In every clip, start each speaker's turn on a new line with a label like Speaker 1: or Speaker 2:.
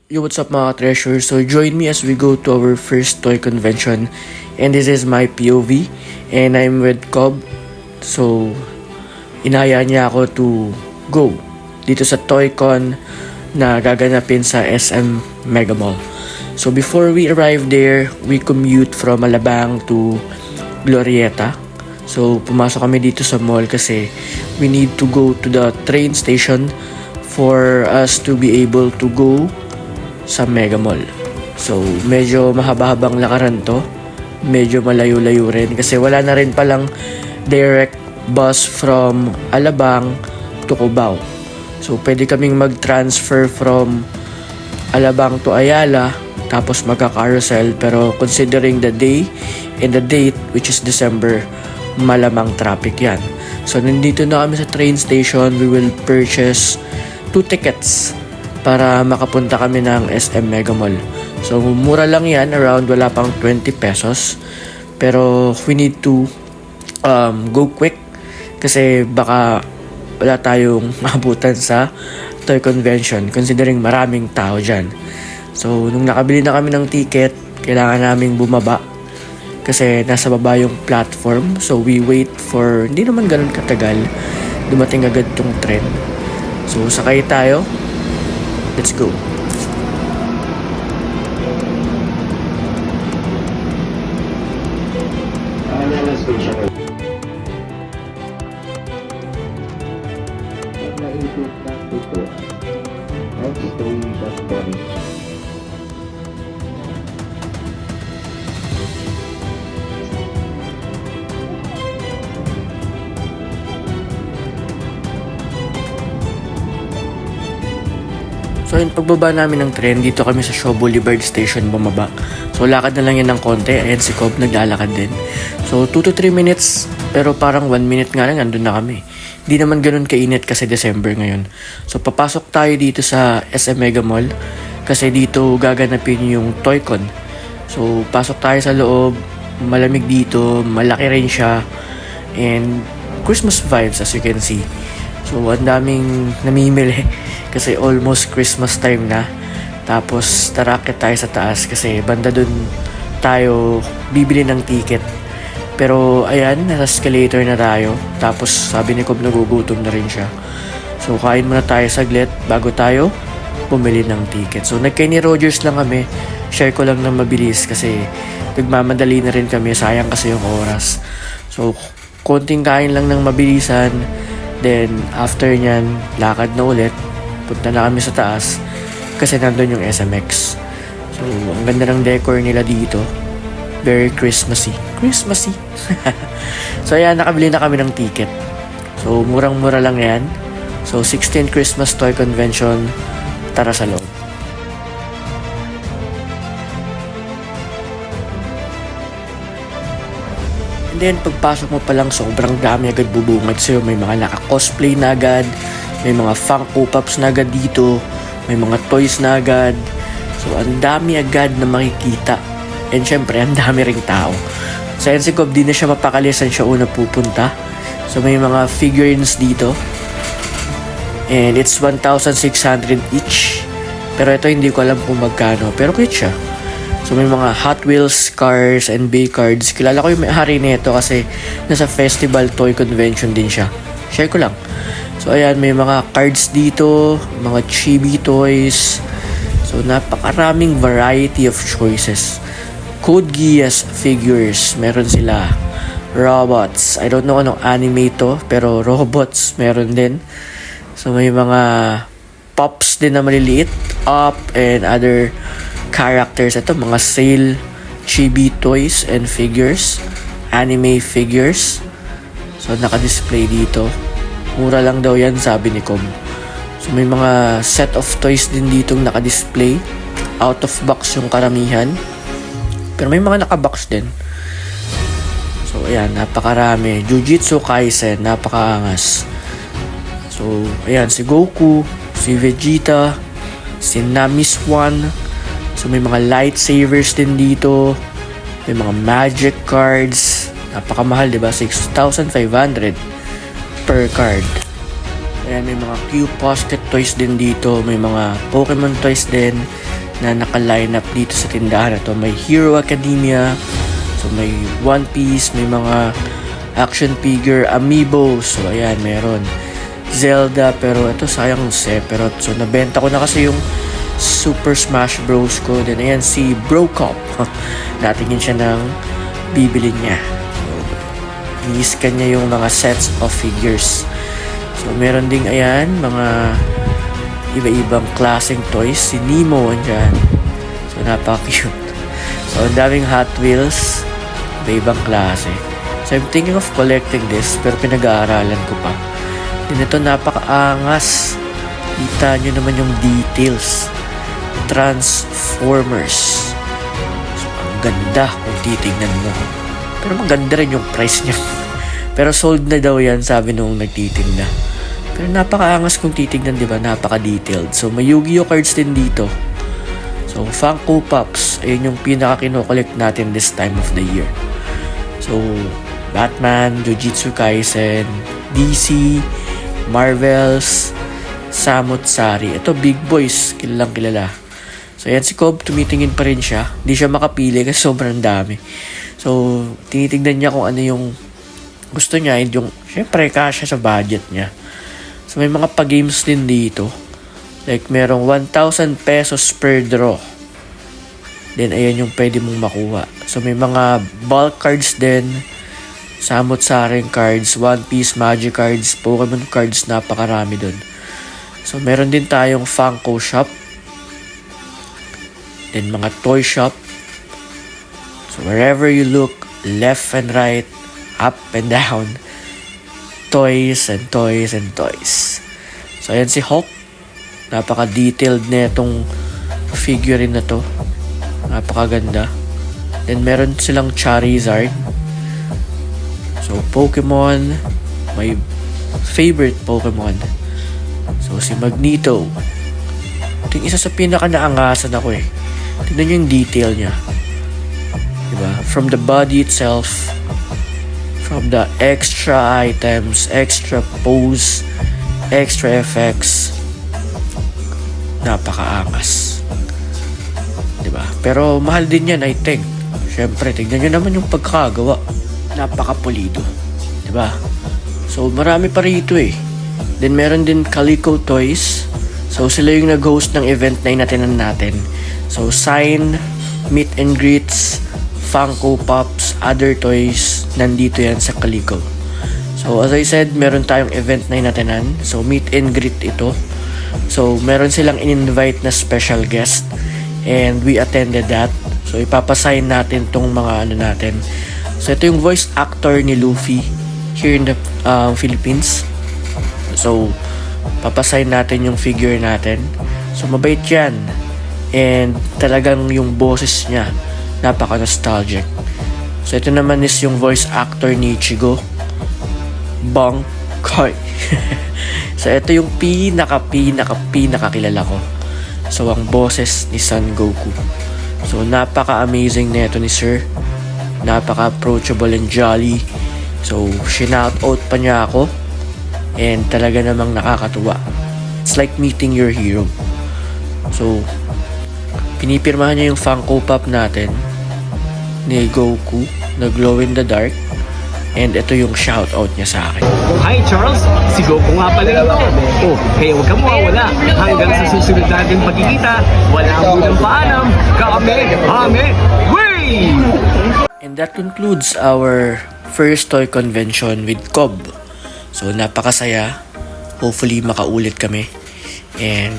Speaker 1: Yo, what's up mga treasure? So join me as we go to our first toy convention. And this is my POV. And I'm with Cobb. So, inaya niya ako to go dito sa ToyCon na gaganapin sa SM Mega Mall. So before we arrive there, we commute from Alabang to Glorieta. So pumasok kami dito sa mall kasi we need to go to the train station for us to be able to go sa Mega Mall. So medyo mahaba-habang lakaran to. Medyo malayo-layo rin kasi wala na rin palang direct bus from Alabang to Cubao. So pwede kaming mag-transfer from Alabang to Ayala tapos magka-carousel, pero considering the day and the date, which is December, malamang traffic yan. So nandito na kami sa train station. We will purchase 2 tickets para makapunta kami ng SM Mega Mall. So mura lang yan, around wala pang 20 pesos. Pero we need to go quick kasi baka wala tayong maabutan sa toy convention considering maraming tao dyan. So nung nakabili na kami ng ticket, kailangan naming bumaba kasi nasa baba yung platform. So we wait for hindi naman ganun katagal, dumating agad tong tren. So sakay tayo. Let's go. So yung pagbaba namin ng tren, dito kami sa Shaw Boulevard Station bumaba. So lakad na lang yan ng konti. Ayan si Cobb naglalakad din. So 2 to 3 minutes, pero parang 1 minute nga lang nandun na kami. Hindi naman ganun kainit kasi December ngayon. So papasok tayo dito sa SM Mega Mall kasi dito gaganapin yung ToyCon. So pasok tayo sa loob, malamig dito, malaki rin siya, and Christmas vibes as you can see. So ang daming namimili kasi almost Christmas time na. Tapos tarakit tayo sa taas kasi banda dun tayo bibili ng ticket. Pero ayan, nasa escalator na tayo. Tapos sabi ni Cobb nagugutom na rin siya. So kain muna tayo saglit bago tayo bumili ng ticket. So nag-Kenny Rogers lang kami. Share ko lang ng mabilis kasi nagmamadali na rin kami. Sayang kasi yung oras. So konting kain lang ng mabilisan. Then after nyan, lakad na ulit. Punta na kami sa taas kasi nandun yung SMX. So ang ganda ng decor nila dito. Very Christmassy. Christmassy. So ayan, nakabili na kami ng ticket. So murang-mura lang yan. So 16 Christmas Toy Convention. Tara sa loob. And then pagpasok mo pa lang, sobrang dami agad bubungad sa'yo. May mga naka-cosplay na agad. May mga Funko Pops na agad dito. May mga toys na agad. So ang dami agad na makikita. And syempre, ang dami ring tao. Sa si Cobb, di na siya mapakali saan siya una pupunta. So may mga figurines dito. And it's 1,600 each. Pero ito hindi ko alam kung magkano. Pero cute siya. So may mga Hot Wheels cars and Bay cards. Kilala ko yung may-hari nito kasi nasa Festival Toy Convention din siya. Share ko lang. So ayan, may mga cards dito, mga chibi toys. So napakaraming variety of choices. Code Geass figures, meron sila. Robots, I don't know anong anime to, pero robots meron din. So may mga pops din na maliliit, Up and other characters. Ito mga sale chibi toys and figures, anime figures. So naka-display dito. Mura lang daw yan, sabi ni Cobb. So may mga set of toys din ditong naka-display. Out of box yung karamihan. Pero may mga naka-box din. So ayan, napakarami. Jujutsu Kaisen, napakaangas. So ayan, si Goku, si Vegeta, si Nami Swan. So may mga lightsabers din dito. May mga magic cards. Napakamahal, diba? 6,500 per card. Ayan, may mga Q Pocket toys din dito. May mga Pokemon toys din. na naka-line up dito sa tindahan na to. May Hero Academia, so may One Piece, may mga action figure, amiibo. So ayan, meron Zelda, pero ito sayang Sephiroth. So nabenta ko na kasi yung Super Smash Bros ko. Then ayan si Brocop. Natingin siya ng bibili niya. So, i-scan niya yung mga sets of figures. So meron ding ayan mga iba-ibang klaseng toys. Si Nemo andyan. So napaka-cute. So ang daming Hot Wheels, iba-ibang klase. So I'm thinking of collecting this, pero pinag-aaralan ko pa. Din ito napaka-angas. Kita nyo naman yung details. Transformers. So ang ganda kung titignan mo. Pero maganda rin yung price niya. Pero sold na daw yan, sabi nung nagtitinda. Pero napaka-angas kung titignan, di ba? Napaka-detailed. So may Yu-Gi-Oh cards din dito. So Funko Pops, ayun yung pinaka-kinokollect natin this time of the year. So Batman, Jujutsu Kaisen, DC, Marvels, Samut-Sari. Ito big boys, kilalang kilala. So yan si Cobb, tumitingin pa rin siya. Hindi siya makapili kasi sobrang dami. So tinitignan niya kung ano yung gusto niya, and yung syempre kasya sa budget niya. So may mga pa-games din dito. Like merong 1,000 pesos per draw. Then ayan yung pwede mong makuha. So may mga bulk cards din, Samut-Saring cards, One Piece, Magic cards, Pokemon cards, napakarami dun. So meron din tayong Funko shop. Then mga toy shop. So wherever you look, left and right, up and down, toys and toys and toys. So ayan si Hulk. Napaka-detailed na itong figurine na to. Napakaganda. Then meron silang Charizard. So Pokemon, my favorite Pokemon. So si Magneto. Ito yung isa sa pinaka-naangasan ako eh. Tignan nyo yung detail niya. Diba? From the body itself, from the extra items, extra pose, extra effects, napakaangas. Diba? Pero mahal din yan, I think. Siyempre, tignan nyo naman yung pagkakagawa. Napakapulido. Diba? So, marami pa rito eh. Then, meron din Calico Toys. So, sila yung nag-host ng event na inatinan natin. So, sign, meet and greets, Funko Pops, other toys, nandito yan sa Calico. So, as I said, meron tayong event na inatinan. So, meet and greet ito. So, meron silang in-invite na special guest. And we attended that. So, ipapasign natin tong mga ano natin. So, ito yung voice actor ni Luffy here in the Philippines. So, papasign natin yung figure natin. So, mabait yan. And talagang yung boses niya, napaka-nostalgic. So, ito naman is yung voice actor ni Ichigo, Bong Koy. So, ito yung pinaka-kilala ko. So, ang boses ni Son Goku. So, napaka-amazing na ito ni Sir. Napaka-approachable and jolly. So, shinout-out pa niya ako. And talaga namang nakakatuwa. It's like meeting your hero. So, pinipirmahan niya yung Funko Pop natin ni Goku na glow in the dark. And ito yung shoutout niya sa akin.
Speaker 2: Hi Charles, si Goku nga pala ito. Oh, kaya huwag kang mawawala. Hanggang sa susunod natin pagkikita, wala munang paalam. Kame, way!
Speaker 1: And that concludes our first toy convention with Cobb. So napakasaya. Hopefully makaulit kami. And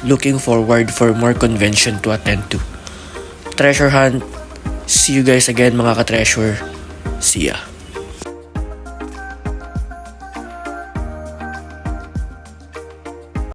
Speaker 1: looking forward for more convention to attend to. Treasure Hunt. See you guys again mga ka-treasure. See ya.